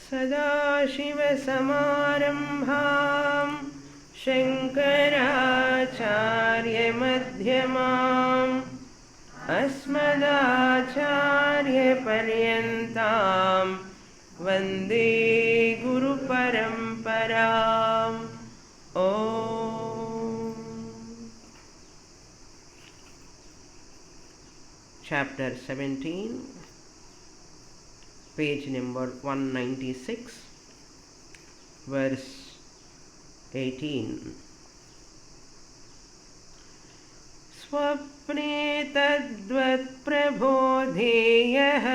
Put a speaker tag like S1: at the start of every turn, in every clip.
S1: सदाशिवसमारम्भां शङ्कराचार्यमध्यमाम् अस्मदाचार्यपर्यन्तां वन्दे गुरुपरम्पराम्. Chapter 17, page number 196, verse 18. स्वप्ने तद्वत् प्रबोधेयः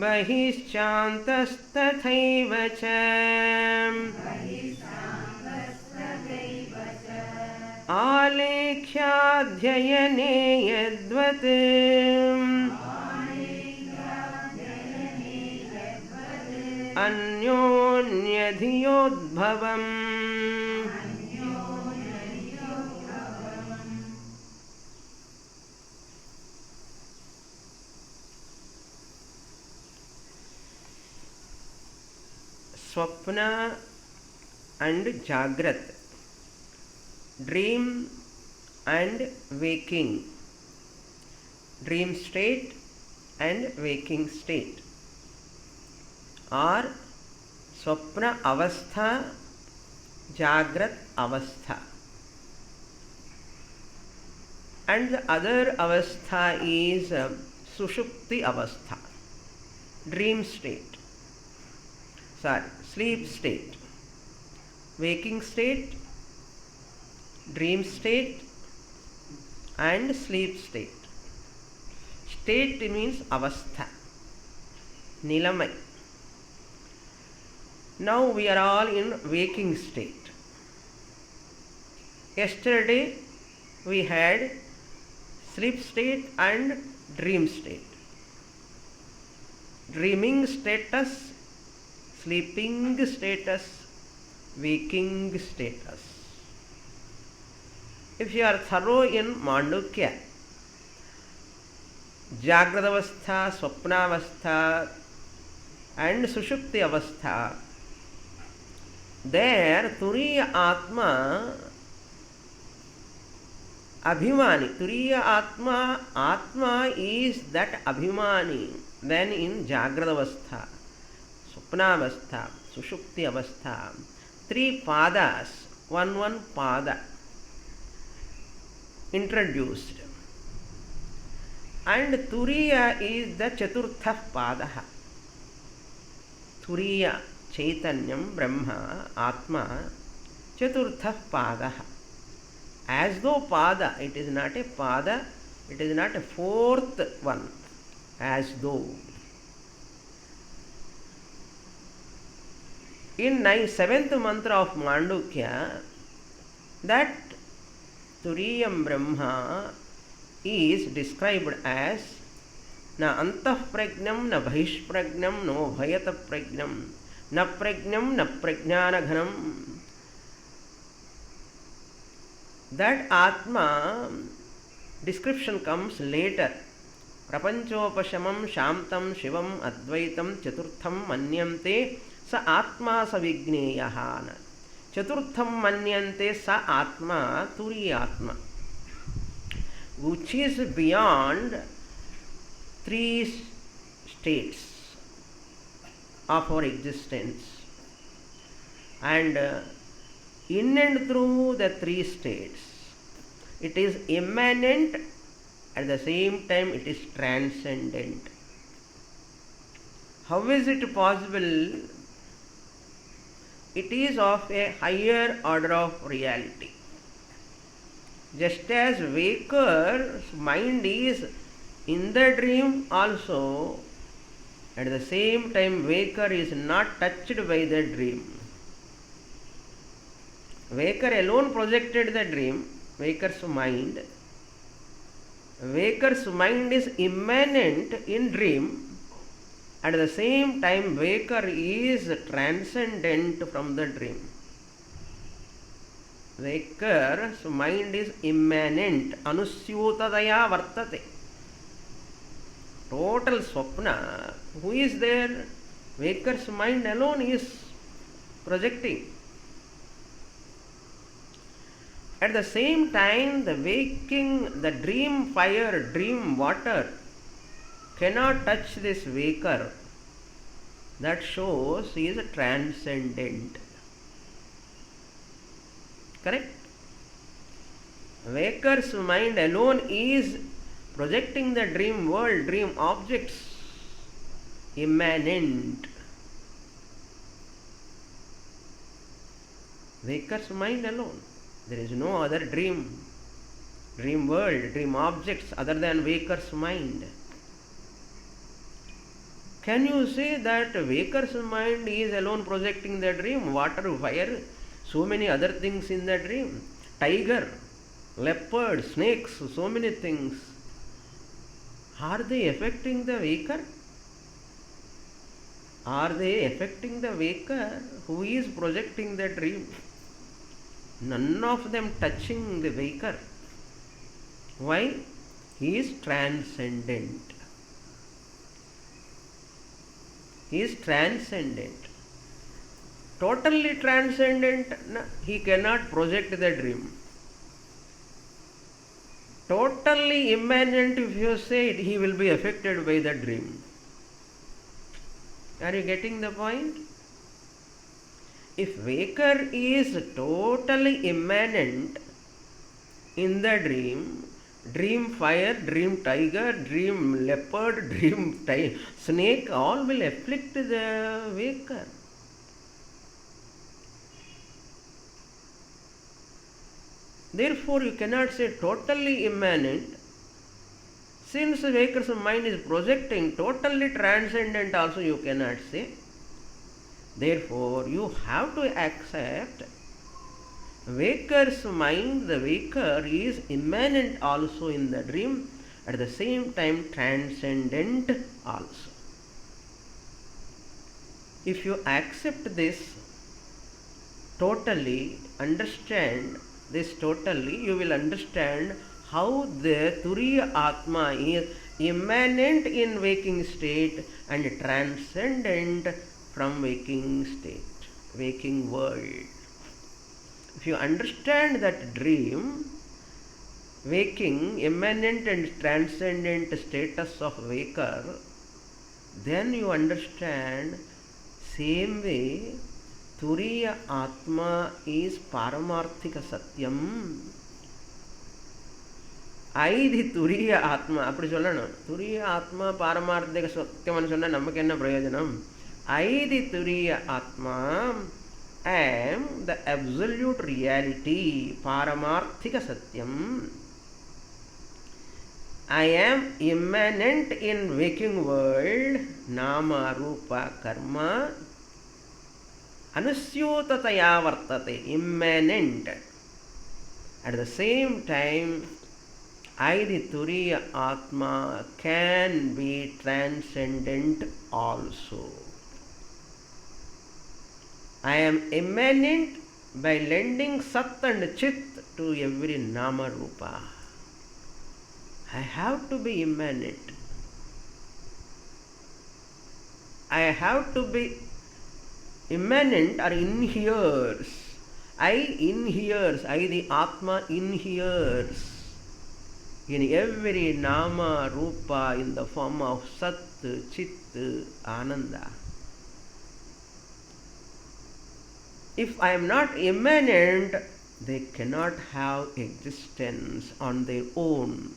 S1: बहिश्चान्तस्तथैव च आलेख्याध्ययने यद्वत् अन्योन्यधियोद्भवम्. Swapna and Jagrat, dream and waking, dream state and waking state, or Swapna Avastha, Jagrat Avastha, and the other Avastha is Sushupti Avastha, dream state, sleep state, waking state, dream state and sleep state. State means avastha, nilamai. Now we are all in waking state. Yesterday we had sleep state and dream state. Dreaming status, sleeping status, waking status. If you are thorough in Mandukya, Jagradavastha, Swapnavastha and Sushupti Avastha, there Turiya Atma Abhimani, Turiya Atma, Atma is that Abhimani. Then in Jagradavastha, Swapnavastha, Sushupti Avastha, three padas, one pada introduced, and Turiya is the Chaturtha Padaha. Turiya, Chaitanyam, Brahma, Atma, Chaturtha Padaha. As though Pada, it is not a Pada, it is not a fourth one, as though. In 7th mantra of Mandukya, that Turiyam Brahma is described as na antah pragnam, na bahish pragnam, no bhayata pragnam, na pragnam, na prajnana ghanam. That Atma description comes later. Prapanchopashamam shantam shivam advaitam chaturtham manyante sa atma sa vigneyahana. Chaturtham manyante sa atma, Turiyatma, which is beyond three states of our existence, and in and through the three states it is immanent, at the same time it is transcendent. How is it possible? It is of a higher order of reality. Just as waker's mind is in the dream also, at the same time waker is not touched by the dream. Waker alone projected the dream, waker's mind. Waker's mind is immanent in dream. At the same time, waker is transcendent from the dream. Waker's mind is immanent, anusyutadaya vartate. total swapna, who is there? Waker's mind alone is projecting. At the same time, the waking, the dream fire, dream water cannot touch this waker. That shows he is transcendent. Correct? Waker's mind alone is projecting the dream world, dream objects, immanent. Waker's mind alone. There is no other dream world, dream objects other than waker's mind. Can you say that waker's mind is alone projecting the dream? Water, fire, so many other things in the dream. Tiger, leopard, snakes, so many things. Are they affecting the waker? Are they affecting the waker who is projecting the dream? None of them touching the waker. Why? He is transcendent. He is transcendent. Totally transcendent, he cannot project the dream. Totally immanent, if you say it, he will be affected by the dream. Are you getting the point? If waker is totally immanent in the dream, dream fire, dream tiger, dream leopard, dream snake, all will afflict the waker. Therefore, you cannot say totally immanent. Since the waker's mind is projecting, totally transcendent also you cannot say. Therefore, you have to accept waker's mind, the waker is immanent also in the dream, at the same time transcendent also. If you accept this totally, understand this totally, you will understand how the Turiya Atma is immanent in waking state and transcendent from waking state, waking world. If you understand that dream, waking, immanent and transcendent status of waker, then you understand same way Turiya Atma is Paramarthika Satyam. ஐதி துரிய ஆத்மா அப்படி சொல்லணும். துரிய ஆத்மா பாரமார்த்திக சத்தியம்னு சொன்னால் நமக்கு என்ன பிரயோஜனம்? ஐதி துரிய ஆத்மா am the absolute reality, Paramarthika Satyam. I am immanent in waking world, Nama, Rupa, Karma, Anusyutataya Vartate, immanent. At the same time, I, the Turiya Atma, can be transcendent also. I am immanent by lending Sat and Chit to every Nama Rupa. I have to be immanent. I have to be immanent or inheres. I inheres, I the Atma inheres in every Nama Rupa in the form of Sat, Chit, Ananda. If I am not immanent, they cannot have existence on their own.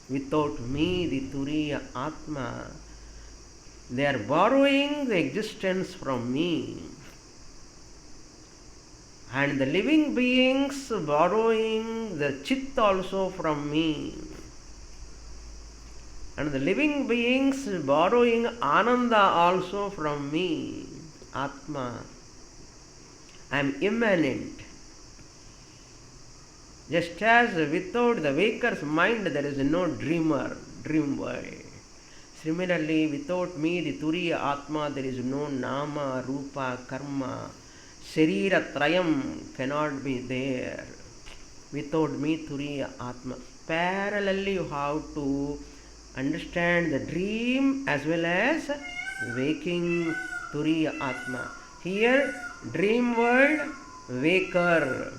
S1: Without me, the Turiya Atma, they are borrowing the existence from me. And the living beings borrowing the Chit also from me. And the living beings borrowing Ananda also from me. Atma. I am immanent. Just as without the waker's mind there is no dreamer, dream world. Similarly, without me, the Turiya Atma, there is no Nama, Rupa, Karma. Sharira Trayam cannot be there. Without me, Turiya Atma. Parallelly, you have to Understand the dream as well as waking Turiya Atma. Here, dream world, waker.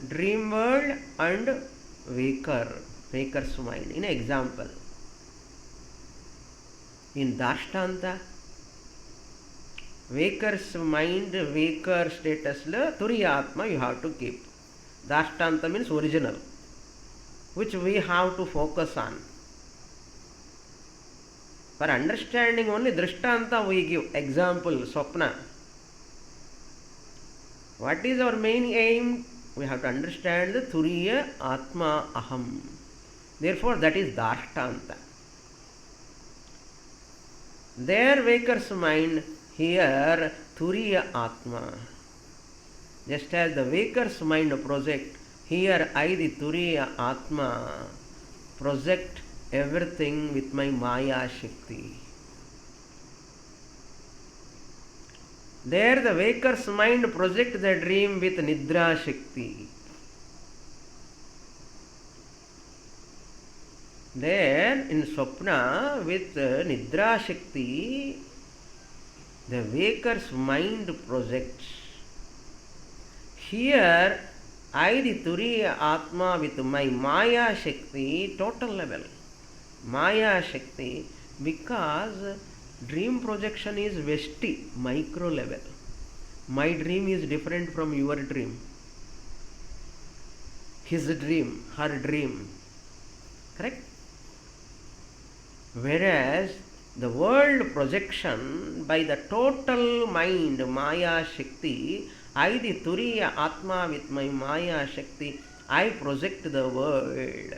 S1: Dream world and waker's mind. In example, in Dashtanta, waker's mind, waker status, Turiya Atma you have to keep. Dashtanta means original, which we have to focus on. For understanding only Drishtanta we give. Example, Swapna. What is our main aim? We have to understand the Turiya Atma Aham. Therefore, that is Dashtanta. Their waker's mind, here Turiya Atma. Just as the waker's mind project, here I, the Turiya Atma, project everything with my Maya Shakti. There the waker's mind project the dream with Nidra Shakti. There in Swapna with Nidra Shakti, the waker's mind projects. Here I, the Turiya Atma, with my Maya Shakti, total level. Maya Shakti, because dream projection is Vesti, micro level. My dream is different from your dream. His dream, her dream. Correct? Whereas the world projection by the total mind, Maya Shakti, I, the Turiya Atma, with my Maya Shakti, I project the world.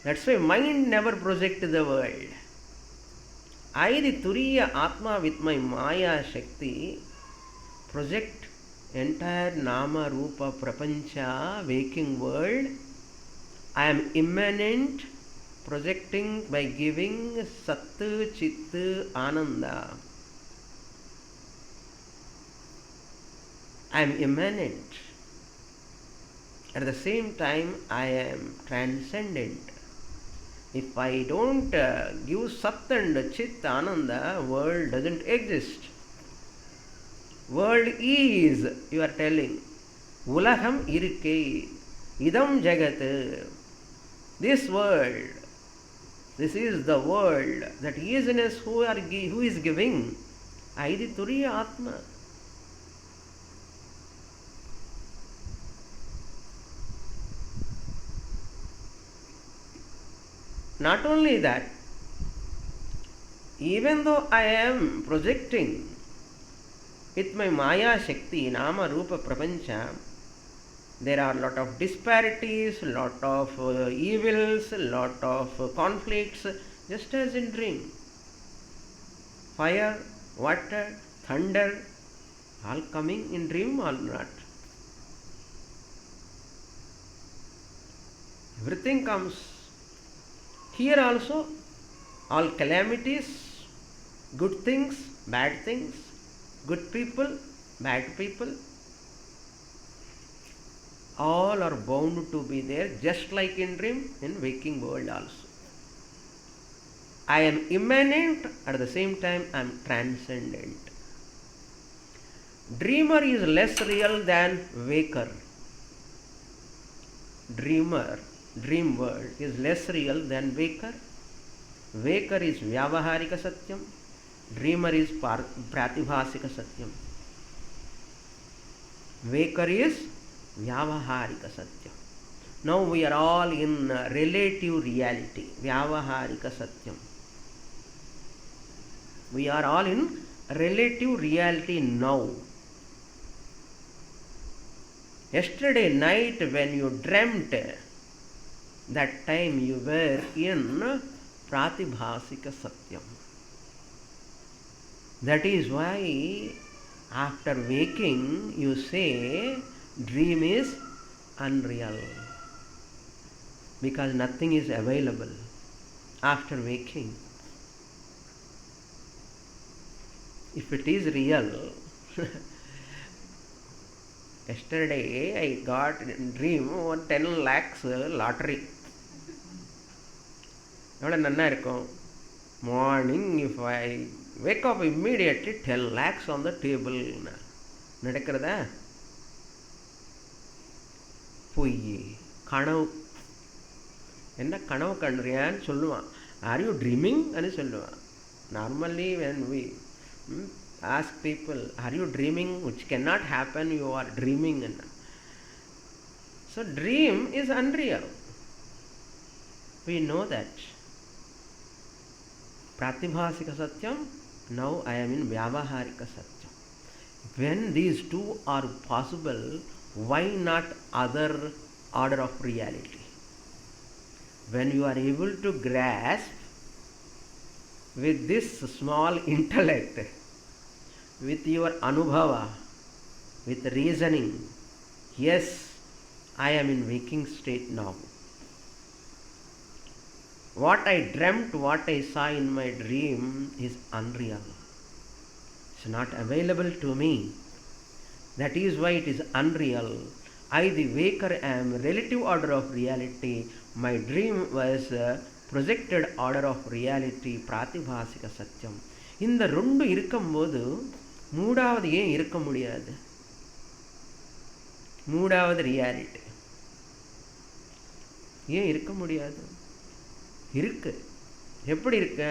S1: That's why mind never project the world. I, the Turiya Atma, with my Maya Shakti, project entire Nama Rupa Prapancha, waking world. I am immanent, projecting by giving Sat Chit Ananda. I am immanent. At the same time, I am transcendent. If I don't give Sat and Chit Ananda, world doesn't exist. World is, you are telling. Ulaham irke, idam jagat. This world, this is the world, that isness who is giving. I, the Turiya Atma. Not only that, even though I am projecting with my Maya Shakti, Nama Rupa Prapancha, there are lot of disparities, lot of evils, lot of conflicts, just as in dream. Fire, water, thunder, all coming in dream or not. Everything comes. Here also, all calamities, good things, bad things, good people, bad people, all are bound to be there, just like in dream, in waking world also. I am immanent, at the same time I am transcendent. Dreamer is less real than waker. Dream world is less real than waker. Waker is Vyavaharika Satyam. Dreamer is Pratibhasika Satyam. Waker is Vyavaharika Satyam. Now we are all in relative reality. Vyavaharika Satyam. We are all in relative reality now. Yesterday night when you dreamt, that time you were in Pratibhasika Satyam. That is why after waking you say dream is unreal, because nothing is available after waking. If it is real, Yesterday I got a dream 10 lakhs lottery. எவ்வளோ நன்னா இருக்கும். Morning if I wake up immediately 10 lakhs on the table. நடக்கிறதா? பொய், கனவு. என்ன கனவு கண்டுறியான்னு சொல்லுவான். Are you dreaming అని சொல்லுவான். Normally when we ask people, are you dreaming, which cannot happen, you are dreaming. So dream is unreal. We know that. Pratibhasika Satyam, now I am in Vyavaharika Satyam. When these two are possible, why not other order of reality? When you are able to grasp with this small intellect, with your anubhava, with reasoning, yes, I am in waking state now. What I dreamt, what I saw in my dream is unreal. It's not available to me. That is why it is unreal. I, the waker, am relative order of reality. My dream was projected order of reality, pratibhasika satyam. இந்த ரெண்டு இருக்கும்போது மூடாவது ஏன் இருக்க முடியாது? மூடாவது reality ஏன் இருக்க முடியாது? இருக்கு. எப்படி இருக்கு?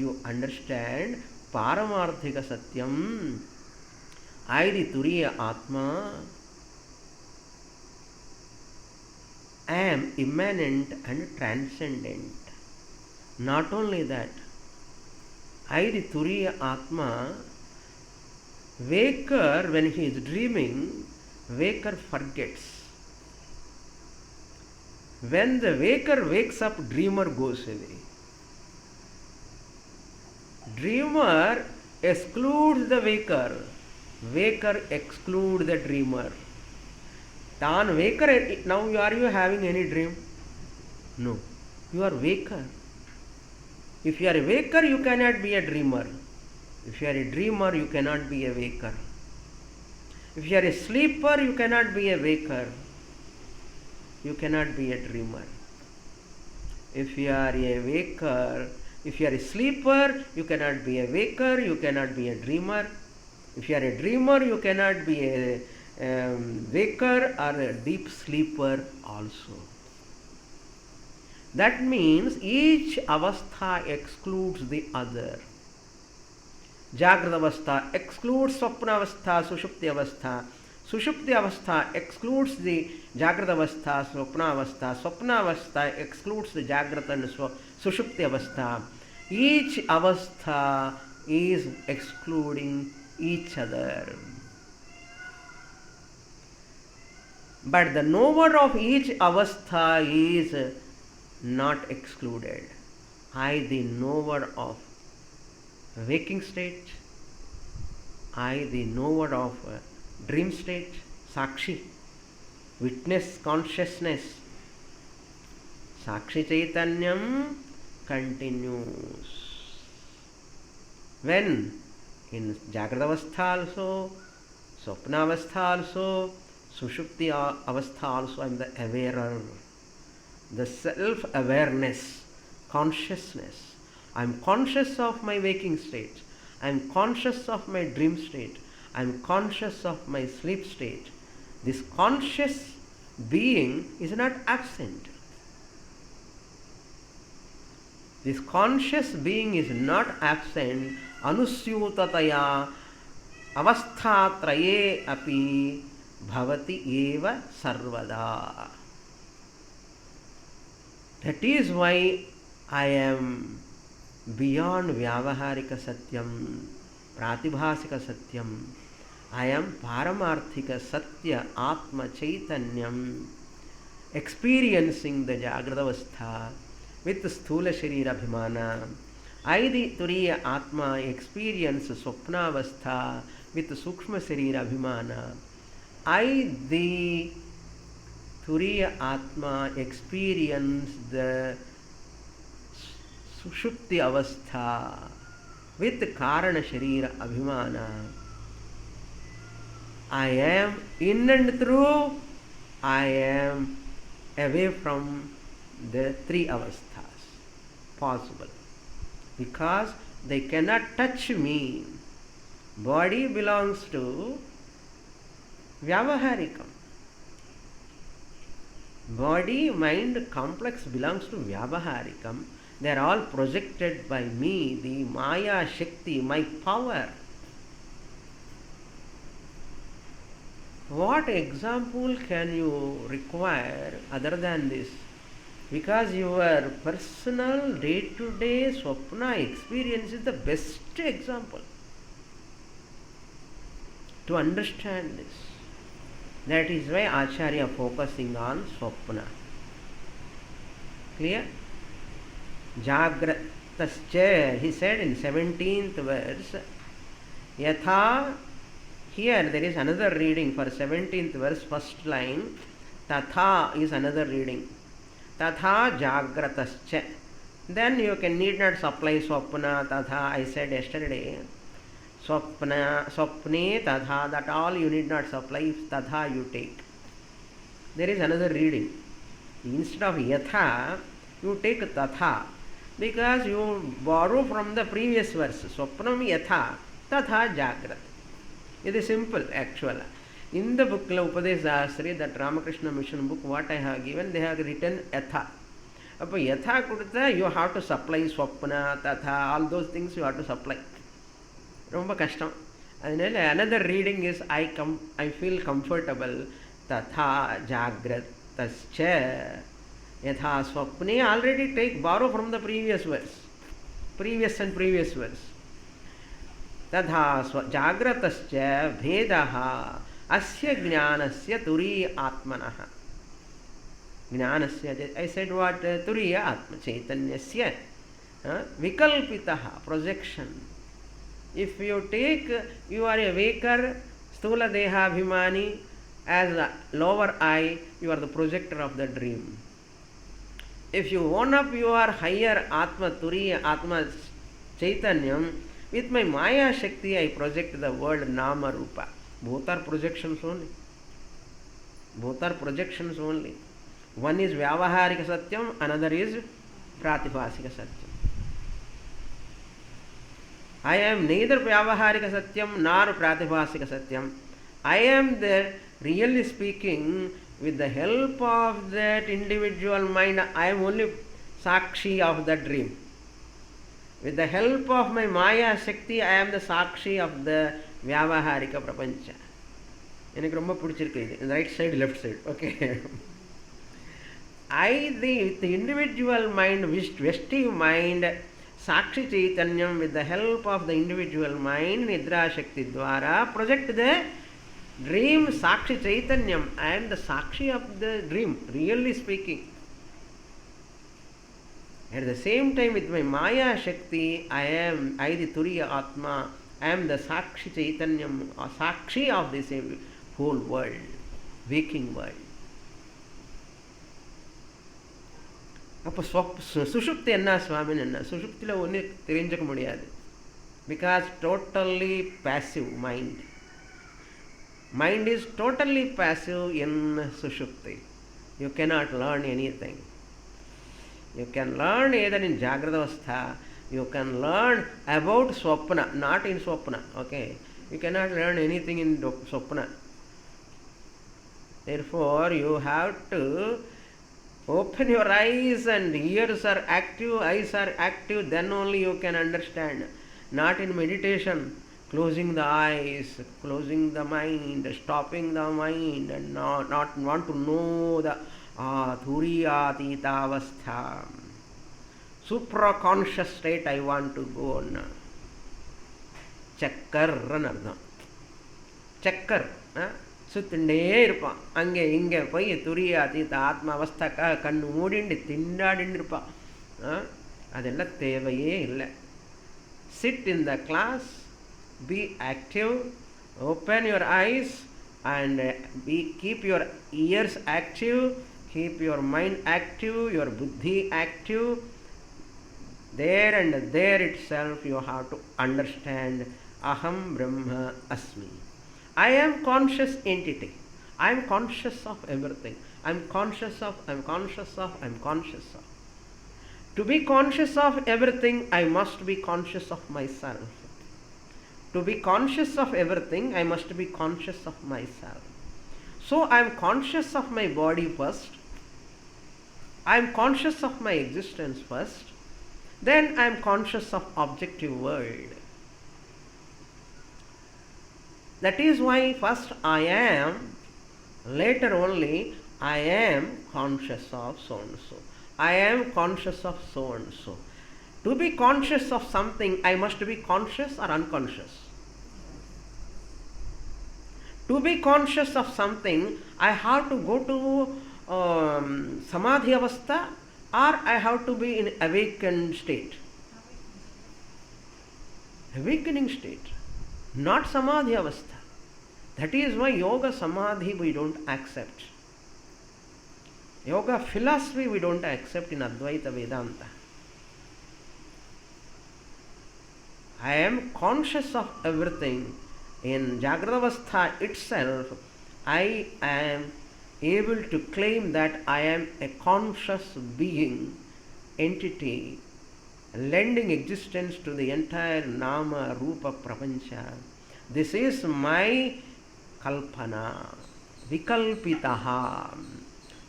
S1: யூ அண்டர்ஸ்டாண்ட் பாரமார்த்திக சத்தியம். ஐதி துரிய ஆத்மா am immanent and transcendent. Not only that, I, the Turiya Atma, waker, when he is dreaming, waker forgets. When the waker wakes up, dreamer goes away. Dreamer excludes the waker. Waker excludes the dreamer. Tan waker, now are you having any dream? No. You are waker. If you are a waker, you cannot be a dreamer. If you are a dreamer, you cannot be a waker. If you are a sleeper, you cannot be a waker. You cannot be a dreamer. If you are a waker, if you are a sleeper, you cannot be a waker, you cannot be a dreamer. If you are a dreamer, you cannot be a waker or a deep sleeper also. That means each avastha excludes the other. Jagrata avastha excludes swapna avastha, sushupti avastha. Sushupti avastha excludes the Jagrata avastha, swapna avastha. Swapna avastha excludes the Jagrata and sushupti avastha. Each avastha is excluding each other. But the knower of each avastha is not excluded. I, the knower of waking state, I, the knower of dream state, Sakshi, witness consciousness, Sakshi Chaitanyam continues. When in Jagrata avastha also, Swapna avastha also, Sushupti avastha also, I am the awarer. The self-awareness, consciousness. I am conscious of my waking state. I am conscious of my dream state. I am conscious of my sleep state. This conscious being is not absent. This conscious being is not absent. Anusyutataya avasthatraye api bhavati eva sarvada. That is why I am beyond Vyavaharika Satyam, Pratibhasika Satyam. I am Paramarthika Satya Atma Chaitanyam, experiencing the Jagrata avastha with Sthula Sharira Abhimana. I, the Turiya Atma, experience Swapna avastha with Sukshma Sharira Abhimana. I, the Turiya Atma, experience the Sushupti avastha with Karana Sharira Abhimana. I am in and through, I am away from the three avasthas possible, because they cannot touch me. Body belongs to Vyavaharikam. Body, mind, complex belongs to Vyavaharikam. They are all projected by me, the Maya Shakti, my power. What example can you require other than this? Because your personal day-to-day Swapna experience is the best example to understand this. That is why Acharya focusing on Swapna. Clear? Jagratascha, he said in 17th verse, Yatha. Here there is another reading for 17th verse, first line. Tatha is another reading. Tatha jagratascha. Then you need not supply swapna, tatha. I said yesterday. Swapne, tatha. That all you need not supply. If tatha you take. There is another reading. Instead of yatha, you take tatha. Because you borrow from the previous verse. Swapnam yatha, tatha jagrat. It is simple actually. In the book Upadesa Sahasri, that Ramakrishna Mission book, what I have given, they have written yatha. Appo yatha kudutha, you have to supply swapna, tatha, all those things you have to supply. Romba kashtam. Another reading is I feel comfortable. Tatha jagratascha. Yatha swapne, already borrow from the previous verse. Previous verse. तथा जाग्रतश्च भेदः अस्य ज्ञानस्य तुरीय आत्मनः ज्ञानस्य I said what तुरीय आत्म चैतन्यस्य विकल्पितः projection. If you take, you are a waker sthula dehabhimani, as a lower I, you are the projector of the dream. If you own up your higher atma turiya atma chaitanyam, with my Maya Shakti, I project the word Nama Rupa. Both are projections only. One is Vyavaharika Satyam, another is Pratibhasika Satyam. I am neither Vyavaharika Satyam nor Pratibhasika Satyam. I am there, really speaking, with the help of that individual mind, I am only Sakshi of the dream. With the help of my Maya Shakti, I am the Sakshi of the Vyavaharika Prapancha. எனக்கு ரொம்ப பிடிச்சிருக்கு இது. Right side, left side. Okay. With the individual mind, vestive mind, Sakshi Chaitanyam, with the help of the individual mind, Nidra Shakti Dwara, project the dream Sakshi Chaitanyam. I am the Sakshi of the dream, really speaking. At the same time, with my Maya Shakti, I the Turiya Atma, I am the Sakshi Chaitanyam, or Sakshi of this whole world, waking world. அப்போ சுஷுப்தி என்ன சுவாமின்னு என்ன சுஷுப்தியில் ஒன்றும் தெரிஞ்சுக்க முடியாது. Because totally passive mind. Mind is totally passive in sushupti. You cannot learn anything. You can learn either in Jagradavastha, you can learn about Swapna, not in Swapna. Okay? You cannot learn anything in Swapna. Therefore, you have to open your eyes, and ears are active, eyes are active, then only you can understand. Not in meditation, closing the eyes, closing the mind, stopping the mind, and not want to know the Turiyatitavastha, supra-conscious state I want to go on. Chakkar anardham. Chakkar. சுத்திண்டே இருப்பான். அங்கே இங்கே போய் துரிய அதீத ஆத்ம அவஸ்தாக்காக கண்ணு மூடிண்டு திண்டாடின்னு இருப்பான். அதெல்லாம் தேவையே இல்லை. Sit in the class, be active, open your eyes, and keep your ears active, keep your mind active, your buddhi active. There and there itself you have to understand Aham Brahma Asmi. I am conscious entity. I am conscious of everything. I am conscious of, I am conscious of, I am conscious of. To be conscious of everything, I must be conscious of myself. To be conscious of everything, I must be conscious of myself. So I am conscious of my body first. I am conscious of my existence first. Then I am conscious of objective world. That is why first I am, later only I am conscious of so and so. I am conscious of so and so. To be conscious of something, I must be conscious or unconscious. To be conscious of something, I have to go to samadhi avastha, or I have to be in awakened state. Awakening state, not samadhi avastha. That is why yoga samadhi we don't accept. Yoga philosophy we don't accept in Advaita Vedanta. I am conscious of everything. In Jagravastha itself, I am able to claim that I am a conscious being, entity, lending existence to the entire Nama, Rupa, Prapancha. This is my Kalpana, Vikalpitaha.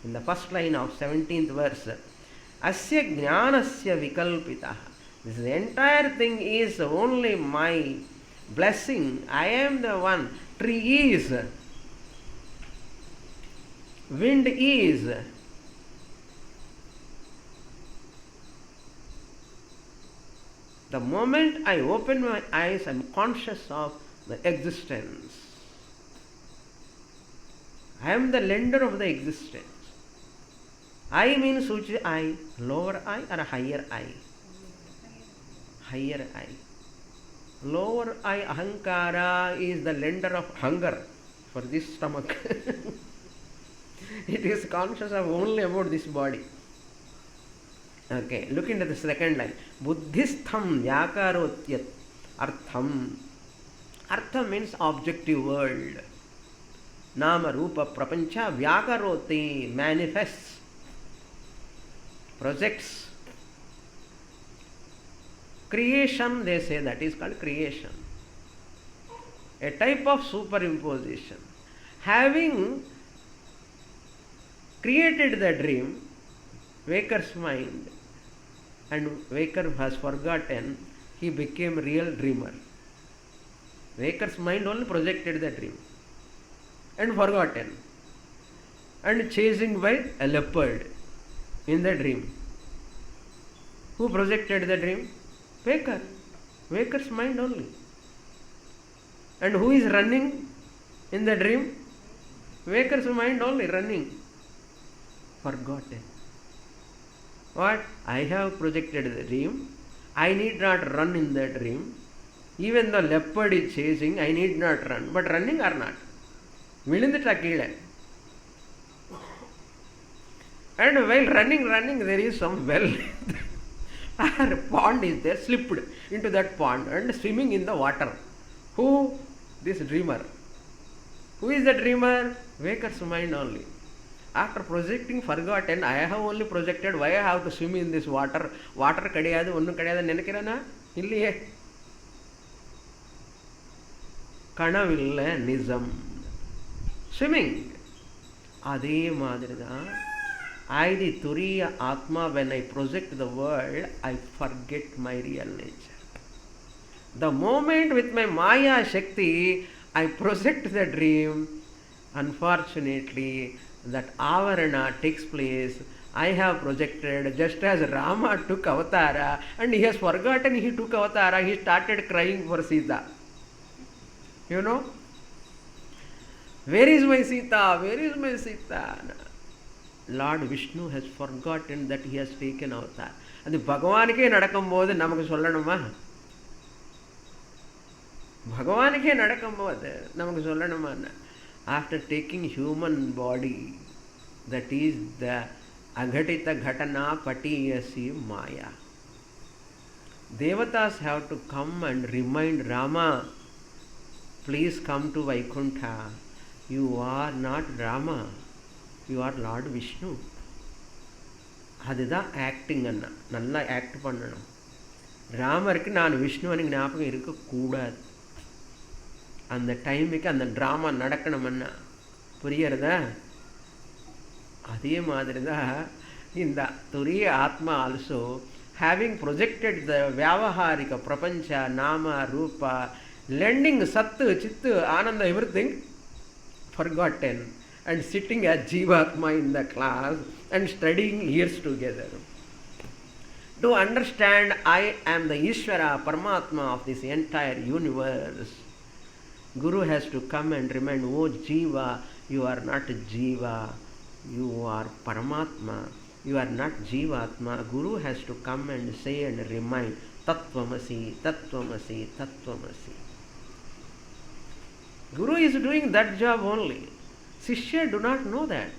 S1: In the first line of 17th verse, Asya Jnanasya Vikalpitaha. This entire thing is only my blessing. I am the one. Tree is. Wind is. The moment I open my eyes, I am conscious of the existence. I am the lender of the existence. I means which I? Lower I or higher I? Higher I. Lower I, ahankara, is the lender of hunger for this stomach. It is conscious of only about this body. Okay, look into the second line. Buddhistham vyakarotyat artham. Artham means objective world. Nama, Rupa, Prapancha, vyakaroti, manifests, projects. Creation, they say, that is called creation. A type of superimposition. Having created the dream, waker's mind, and waker has forgotten, he became real dreamer. Waker's mind only projected the dream and forgotten, and chasing by a leopard in the dream. Who projected the dream? Waker. Waker's mind only. And who is running in the dream? Waker's mind only running. Forgotten. What? I have projected the dream. I need not run in the dream. Even the leopard is chasing, I need not run. But running or not? Vilindita keele. And while running, there is some well or pond is there, slipped into that pond and swimming in the water. Who? This dreamer. Who is the dreamer? Waker's mind only. After projecting forgotten, I have only projected why I have to swim in this water. Water kadiyadu, onnu kadiyadu nenakirana? Illiye. Kanavilla nizam. Swimming. Ade madrida. I, the Turiya Atma, when I project the world, I forget my real nature. The moment with my Maya Shakti, I project the dream, unfortunately, that avarana takes place. I have projected, just as Rama took avatara, and he has forgotten he took avatara, he started crying for Sita. You know? Where is my Sita? Where is my Sita? Lord Vishnu has forgotten that he has taken avatar. அது பகவானுக்கே நடக்கும்போது நமக்கு சொல்லணுமா? பகவானுக்கே நடக்கும்போது நமக்கு சொல்லணுமா? After taking human body, that is the aghatita ghatana patiyasi maya. Devatas have to come and remind Rama, please come to Vaikuntha. You are not Rama, you are Lord Vishnu. அதுதான் acting அண்ணா. நல்லா act பண்ணணும். ராமருக்கு நான் விஷ்ணுவனு ஞாபகம் இருக்கக்கூடாது. அந்த டைமுக்கு அந்த ட்ராமா நடக்கணுமன்னா. புரியறதா? அதே மாதிரி தான் இந்த துரிய ஆத்மா also having projected the vyavaharika prapancha, nama, rupa, lending sattu, chittu, ananda, everything forgotten, and sitting as Jivatma in the class and studying years together. To understand I am the Ishvara, Paramatma of this entire universe, Guru has to come and remind, oh Jiva, you are not Jiva, you are Paramatma. You are not Jivatma. Guru has to come and say and remind, Tattvamasi, Tattvamasi, Tattvamasi. Guru is doing that job only. Sishya do not know that.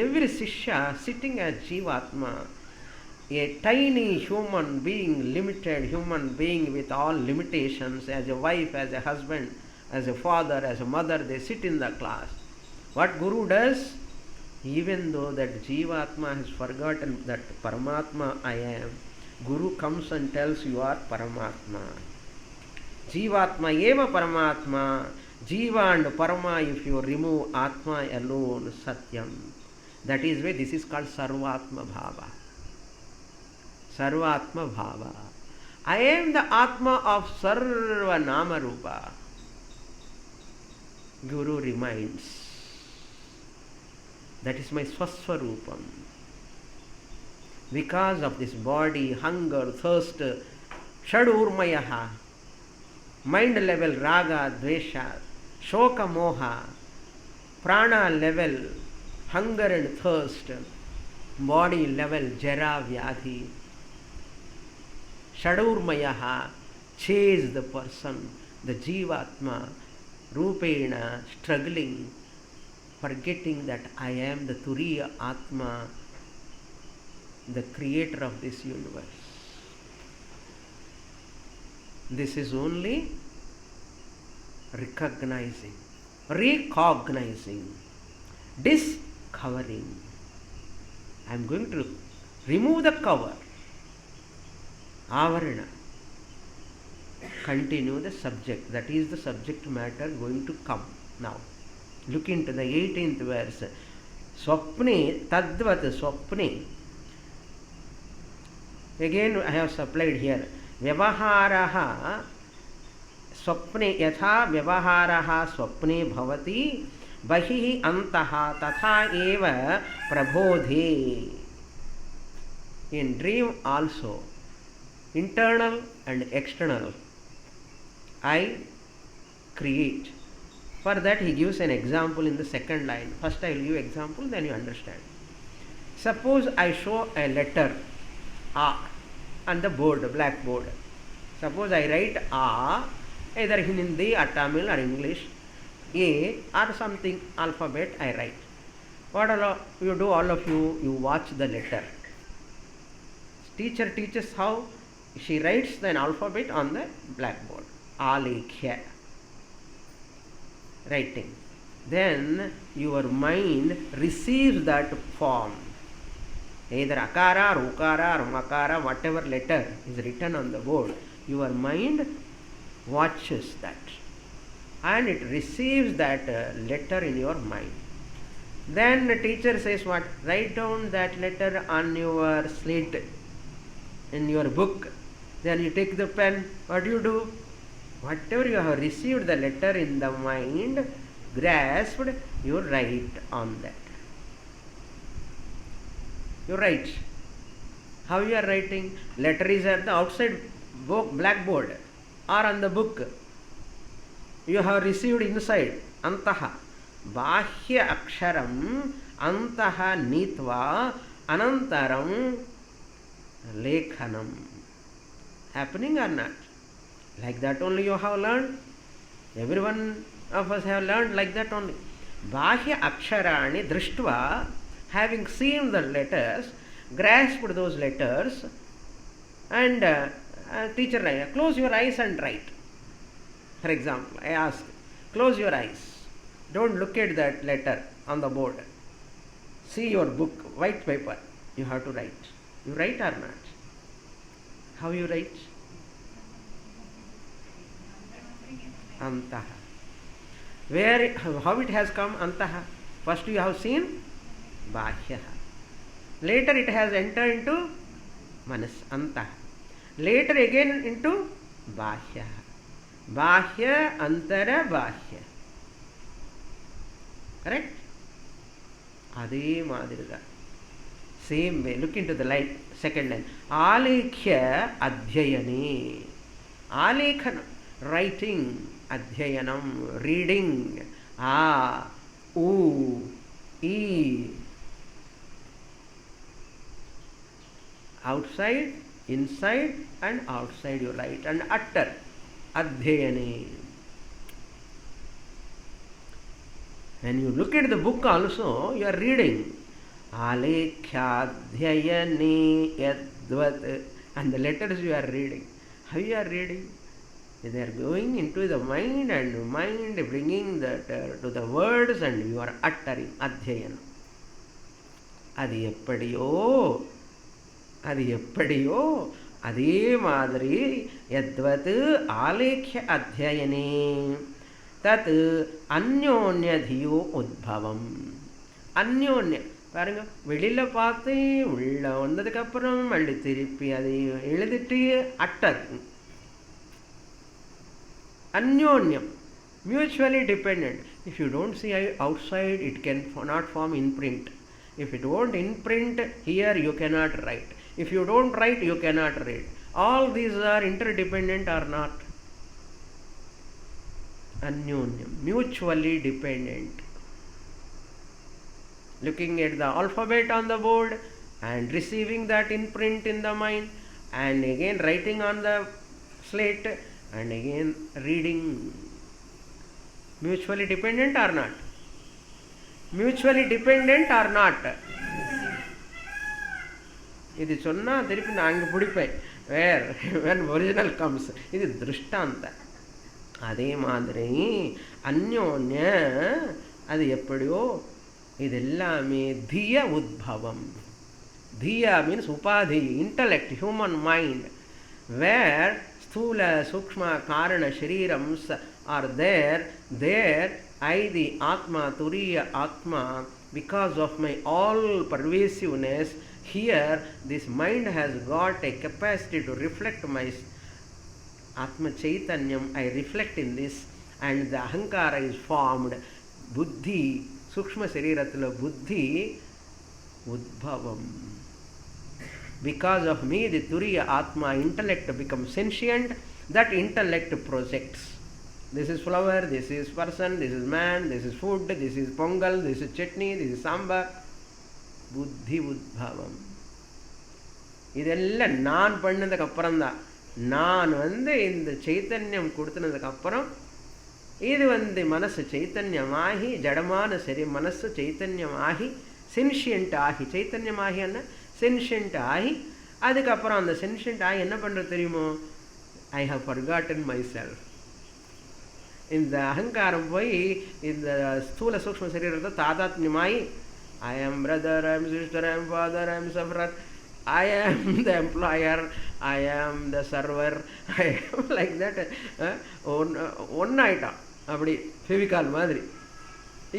S1: Every Sishya sitting as Jivatma, a tiny human being, limited human being with all limitations, as a wife, as a husband, as a father, as a mother, they sit in the class. What Guru does? Even though that Jivatma has forgotten that Paramatma I am, Guru comes and tells you are Paramatma. Jivatma eva Paramatma. Jiva and Parama, if you remove Atma alone, Satyam. That is why this is called Sarvatma Bhava. Sarvatma Bhava. I am the Atma of Sarva Nama Rupa. Guru reminds. That is my Swaswarupam. Because of this body, hunger, thirst, Shadurmayaha, mind level, Raga, Dvesha, Shoka, Moha, Prana level, hunger and thirst, body level, Jara, Vyadhi, Shadurmayaha, chase the person, the Jivatma, Rupena, struggling, forgetting that I am the Turiya Atma, the creator of this universe. This is only recognizing, discovering. I am going to remove the cover, Avarana. Continue the subject. That is the subject matter going to come now. Look into the 18th verse. Swapne tadvat swapne. Again I have supplied here. Vyavaharaha swapne yatha vyavaharaha swapne bhavati bahihi antaha tatha eva prabodhe. In dream also, internal and external, I create. For that he gives an example in the second line. First I will give example, then you understand. Suppose I show a letter A on the board, blackboard. Suppose I write A, either in Hindi or Tamil or English, A or something alphabet I write. What all you do, all of you, you watch the letter. Teacher teaches how she writes an alphabet on the blackboard. Alekhya. Writing. Then your mind receives that form. Either akara or ukara or makara, whatever letter is written on the board, your mind watches that. And it receives that letter in your mind. Then the teacher says what? Write down that letter on your slate, in your book. Then you take the pen. What do you do? Whatever you have received the letter in the mind, grasped, you write on that. You write. How you are writing? Letter is at the outside blackboard or on the book. You have received inside. Antaha. Bahya aksharam antaha nitva anantaram lekhanam. Happening or not? Like that only you have learned. Every one of us have learned like that only. Bahya aksharani drishtva, having seen the letters, grasped those letters, and teacher, close your eyes and write. For example, I ask, close your eyes. Don't look at that letter on the board. See your book, white paper. You have to write. You write or not? How you write? Antaha. Where, how it has come? Antaha. First you have seen Bahyaha. Later it has entered into Manas. Antaha. Later again into Bahyaha. Bahya, Antara, Bahya. Correct? Adhe madhirga. Same way. Look into the line, second line. Alekhya adhyayane. Alekhana. Writing. Adhyayanam. Reading. A. U. E. Outside, inside and outside you write and utter. Adhyayane. When you look at the book also, you are reading. Alekhyaadhyayane yadvat. And the letters you are reading. How you are reading? They are going into the mind and mind bringing that to the words and you are uttering. Adhyayana. Adi eppadiyo. Adi eppadiyo. Adhe madri yadvat alekhya adhyayane. Tat anyonya dhiyo udbhavam. Anyonya. பாருங்க, வெளியில பார்த்து உள்ள வந்ததுக்கு அப்புறம் மல்லி திருப்பி அதை எழுதிட்டு utter. Anyonyam, mutually dependent. If you don't see outside, it can not form imprint. If it won't imprint here, you cannot write. If you don't write, you cannot read. All these are interdependent or not? Anyonyam, mutually dependent. Looking at the alphabet on the board and receiving that imprint in the mind and again writing on the slate and again reading. Mutually dependent or not? Mutually dependent or not? இது சொன்னா திருப்பி நான் அங்கே பிடிப்பேன். வேர் when original comes. இது திருஷ்டாந்த. அதே மாதிரி அந்யோன்ய அது எப்படியோ இது எல்லாமே திய உத்பவம். Dhiya means upadhi, intellect, human mind, where sthula, sukshma, karana, sharirams are there. There I, the Atma, Turiya Atma, because of my all pervasiveness, here this mind has got a capacity to reflect my Atma Chaitanyam. I reflect in this and the Ahankara is formed. Buddhi, Sukshma Shariratula Buddhi, Udbhavam. Because of me, the Turiya Atma intellect becomes sentient. That intellect projects. This is flower, this is person, this is man, this is food, this is pongal, this is chutney, this is sambar. Buddhi Udbhavam. இதெல்லாம் நான் பண்ணதுக்கு அப்புறம் தான். நான் இந்த சைத்தன்யம் கொடுத்ததுக்கு அப்புறம் இது மனசு சைத்தன்யமாகி ஜடமான சரி மனசு சைத்தன்யமாகி சென்ஷியன்ட் ஆகி சைத்தன்யமாகி என்ன சென்ஷியன்ட் ஆகி அதுக்கப்புறம் அந்த சென்ஷியன்ட் ஆகி என்ன பண்ணுறது தெரியுமோ? I have forgotten myself. இந்த அகங்காரம் போய் இந்த ஸ்தூல சூக்ஷ்ம சரீரத்தை தாதாத்மியமாகி ஐ ஆம் பிரதர், ஐ ஆம் சிஸ்டர், ஐ ஆம் ஃபாதர், ஐ ஆம் சஃபரர், I am the employer, I am the server, I am like that. ஒன்னாயிட்டான் அப்படி ஃபெவிகால் மாதிரி.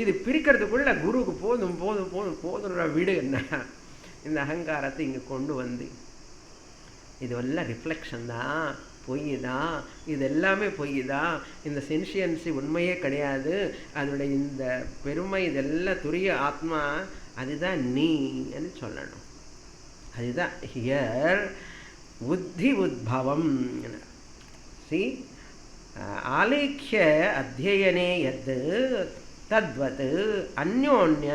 S1: இது பிரிக்கிறதுக்குள்ள குருவுக்கு போதும் போதும் போதும் போதுன்ற வீடு என்ன இந்த அகங்காரத்தை இங்கே கொண்டு இதெல்லாம் ரிஃப்ளெக்ஷன் தான், பொய் தான், இது எல்லாமே பொய் தான். இந்த சென்ஷியன்சி உண்மையே கிடையாது. அதனுடைய இந்த பெருமை இதெல்லாம் துரிய ஆத்மா, அதுதான் நீ என்று சொல்லணும். அதுதான் ஹியர் புத்தி உத்பவம். சி ஆலேக்கிய அத்தியனே யத் தத்வத் அந்யோன்ய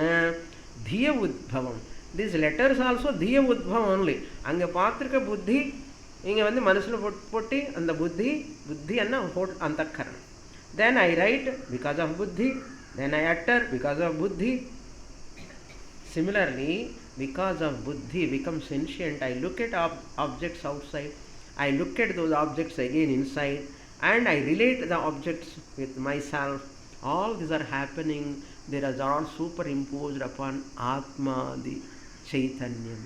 S1: திய உத்பவம். These letters also திய உத்பவம் only. அங்கே பார்த்துருக்க புத்தி இங்கே மனசில் போட்டு அந்த புத்தி புத்தி என்ன அந்தக்கரணம். Then I write because of buddhi, then I utter because of buddhi. Similarly, because of buddhi becomes sentient. I look at objects outside, I look at those objects again inside, and I relate the objects with myself. All these are happening. They are all superimposed upon Atma, the Chaitanyam.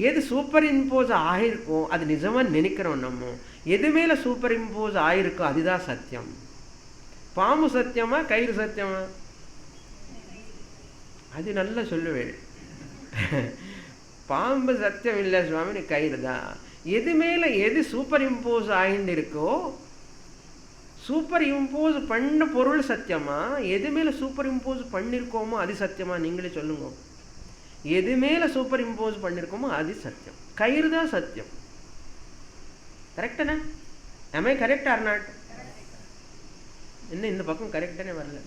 S1: எது super impose ஆகிருக்கோ அது நிஜமாக நினைக்கிறோம் நம்ம. எது மேலே super impose ஆகிருக்கோ அதுதான் சத்தியம். பாம்பு சத்தியமா கயிறு சத்தியமா? அது நல்லா சொல்லுவேன். பாம்பு சத்தியம் இல்லை சுவாமி, கயிறு தான். எது மேலே எது சூப்பர் இம்போஸ் ஆகிட்டு இருக்கோ, சூப்பர் இம்போஸ் பண்ண பொருள் சத்தியமா, எது மேலே சூப்பர் இம்போஸ் பண்ணியிருக்கோமோ அது சத்தியமா? நீங்களே சொல்லுங்க. எது மேலே சூப்பர் இம்போஸ் பண்ணியிருக்கோமோ அது சத்தியம். கயிறு தான் சத்தியம். கரெக்டானே? am I correct or not? என்ன இந்த பக்கம் கரெக்டானே வரல.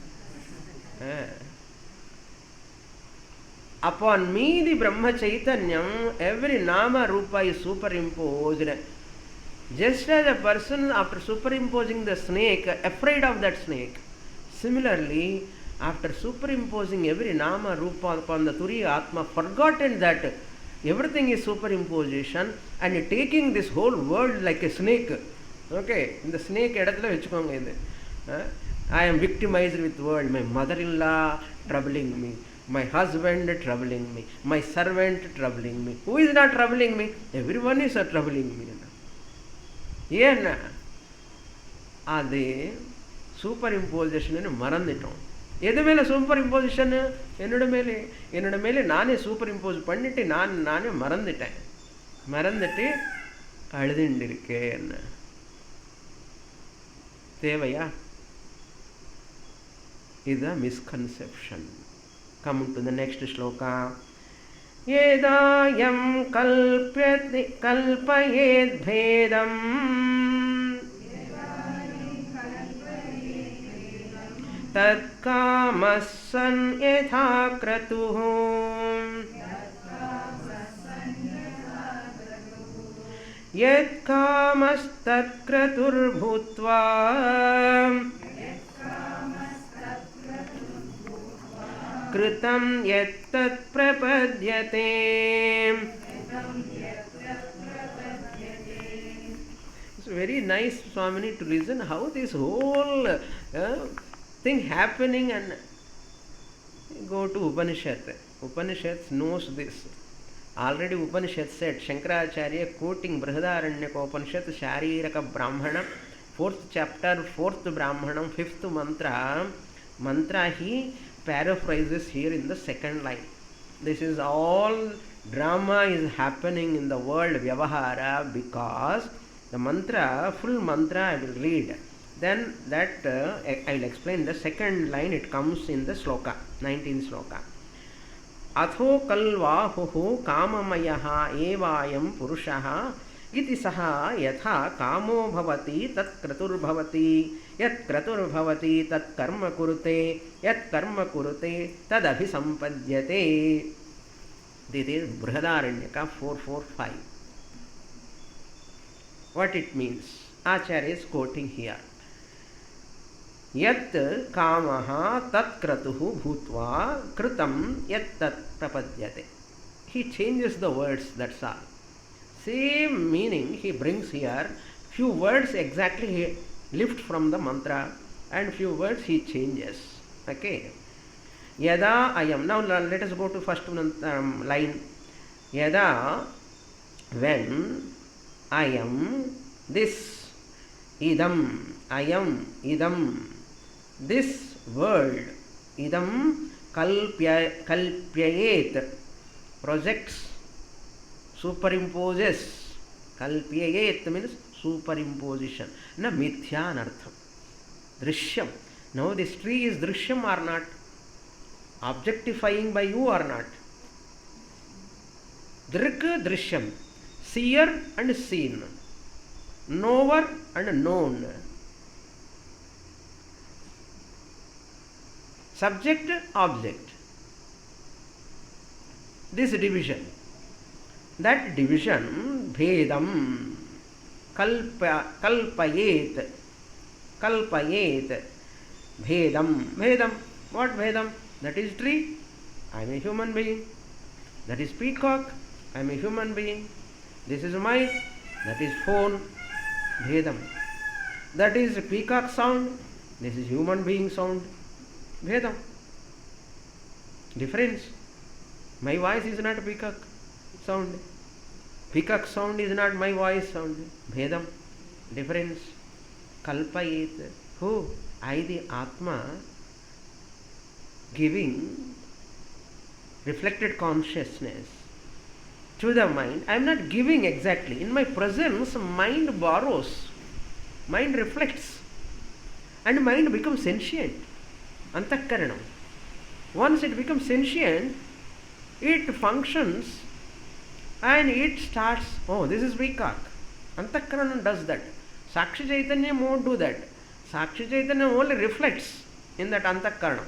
S1: Upon me the Brahma Chaitanyam, every nama rupa is superimposed. Just as a person after superimposing the snake, afraid of that snake, similarly after superimposing every nama rupa upon the Turiya Atma, forgotten that everything is superimposition and taking this whole world like a snake. Okay, in the snake edathila vechukonga idu. I am victimized with world. My mother-in-law troubling me, my husband troubling me, my servant troubling me. Who is not troubling me? Everyone is troubling me. ஏன்னா அது super imposition மறந்துட்டோம். எது மேலே super இம்போசிஷனு? என்னோட மேலே நானே super impose பண்ணிட்டு நானே மறந்துட்டு அழுதுண்டு இருக்கேன். என்ன தேவையா? இதுதான் misconception. Come to the next shloka. Yedayam kalpayed bhedam tat kamasan yatha kratuh yat kamastat kratur bhutva कृतं यत्तत् प्रपद्यते. It's very nice, Swamini, to listen how this whole thing happening. And go to Upanishad. Upanishad knows this. Already Upanishad said, Shankaracharya quoting Brihadaranyaka Upanishad, Shariraka Brahmana, 4th chapter, 4th Brahmanam, 5th mantra he paraphrases here in the second line. This is all drama is happening in the world Vyavahara because the mantra, full mantra I will read. Then that I will explain the second line. It comes in the sloka, 19th sloka. Atho kalvahuhu kamamayaha evayam purushaha iti saha yatha kamo bhavati tat kratur bhavati yat kratur bhavati tat karma kurute yat karma kurute tad abhisampadhyate. This is Brihadaranyaka 4:4-5. What it means? Acharya is quoting here. Yat kamaha tat kratuhu bhutva kritam yat tat prapadyate. He changes the words, that's all. Same meaning he brings here. Few words exactly he lift from the mantra and few words he changes. Okay. Yada ayam. Now let us go to first line. Yada, when ayam, this, idam, ayam, idam, this world, idam kalpyayet, projects, superimposes. Kalpyayet means superimposition. Na mithyanartham. Drishyam. Now this tree is drishyam or not? Objectifying by you or not? Drik drishyam. Seer and seen. Knower and known. Subject, object. This division. That division, bhedam, kalpayet, bhedam. What bhedam? That is tree, I am a human being. That is peacock, I am a human being. This is mic, that is phone. Bhedam. That is peacock sound, this is human being sound. Bhedam. Difference. My voice is not peacock sound. Peacock sound is not my voice sound. Bhedam. Difference. Kalpayet. Who? I, the Atma, giving reflected consciousness to the mind. I am not giving exactly. In my presence, mind borrows. Mind reflects. And mind becomes sentient. Antakaranam. Once it becomes sentient, it functions and it starts, oh, this is peacock. Antakaranam does that. Sakshi Chaitanya won't do that. Sakshi Chaitanya only reflects in that Antakaranam.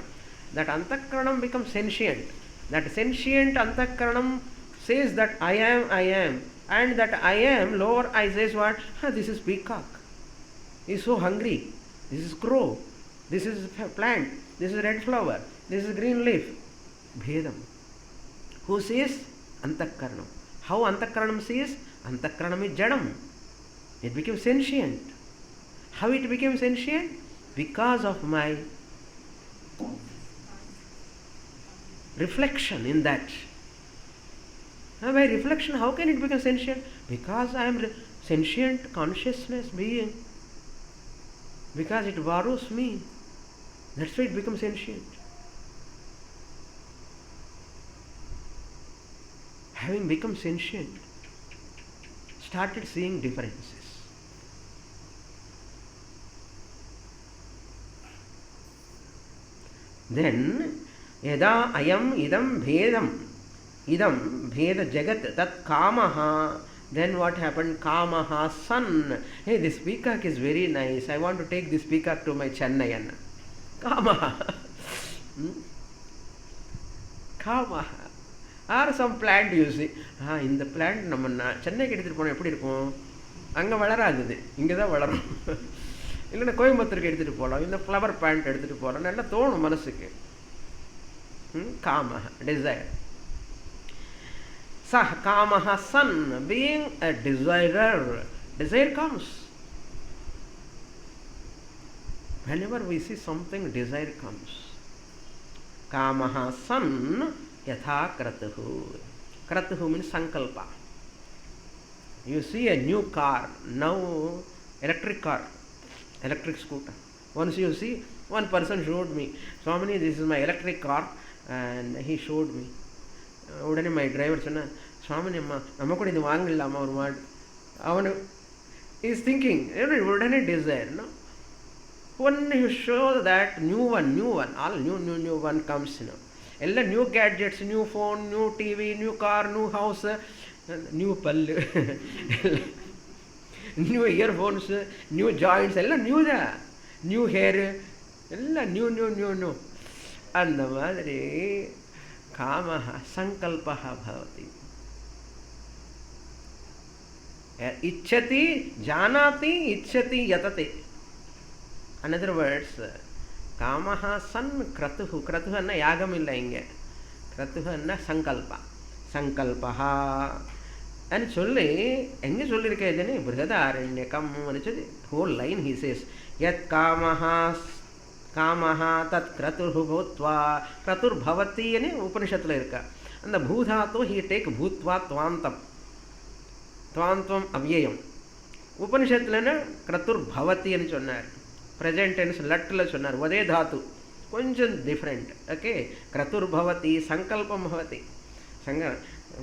S1: That Antakaranam becomes sentient. That sentient Antakaranam says that I am. And that I am, lower I says what? This is peacock. He is so hungry. This is crow. This is plant. This is red flower. This is green leaf. Bhedam. Who says? Antakaranam. How Antakaranam says? Antakaranam is jadam. It became sentient. How it became sentient? Because of my reflection in that. Now by reflection, how can it become sentient? Because I am sentient consciousness being. Because it borrows me. That's why it becomes sentient. Having become sentient, started seeing differences. Then, yada ayam idam bhedam, idam bheda jagat tat kamaha. Then what happened? Kamaha son. Hey, this peacock is very nice. I want to take this peacock to my Chennaiyan. Kamaha. Kamaha. Or some plant you see. In the plant நம்ம சென்னைக்கு எடுத்துகிட்டு போனால் எப்படி இருக்கும்? அங்கே வளராது, இங்கே தான் வளரும். இல்லைன்னா கோயம்புத்தூருக்கு எடுத்துகிட்டு போகலாம், இந்த ஃப்ளவர் பிளான்ட் எடுத்துகிட்டு போகலாம், நல்லா தோணும் மனசுக்கு. காமஹ, desire. Sah kamaha son, being a desirer, desire comes. Whenever we see something, desire comes. Kamaha son yatha kratuhu. Kratuhu means sankalpa. You see a new car, now electric car, electric scooter. Once you see, one person showed me, Swamini, this is my electric car, and he showed me. உடனே my driver சொன்னேன், சுவாமினி அம்மா நம்ம கூட இது வாங்கலாமா ஒரு மாடு. அவனு இஸ் திங்கிங் உடனே desire. When you show that new one, all new one comes, ಎಲ್ಲ new gadgets, new phone, new TV, new car, new house, new pallu, new earphones, new joints, ಎಲ್ಲ new da, new hair, ಎಲ್ಲ new. அந்த மாதிரி कामः संकल्पः भवति. इच्छति जानाति इच्छति यतते. Another words, कामः सन् क्रतुः. क्रतुः अन्ना यागम इल्ल इंगे. क्रतुः अन्ना संकल्प. संकल्पः and solli enge sollirukkedene brihadaranyakam anichadi whole line he says yat காமஹா தத் கிரதுர் பூத்வா. கிரதுர் பவதி ன்னு உபனிஷத்தில் இருக்கா. அந்த பூதாத்தோ ஹீ டேக் பூத்வா துவாந்தம், துவாந்தம் அவ்யயம். உபனிஷத்துலன்னு கிரதுர் பவத்தின்னு சொன்னார். ப்ரெசென்ட் டென்ஸ் லட்டில் சொன்னார். ஒரே தாத்து, கொஞ்சம் டிஃப்ரெண்ட். ஓகே, கிரதுர் பவதி சங்கல்பம் பவதி.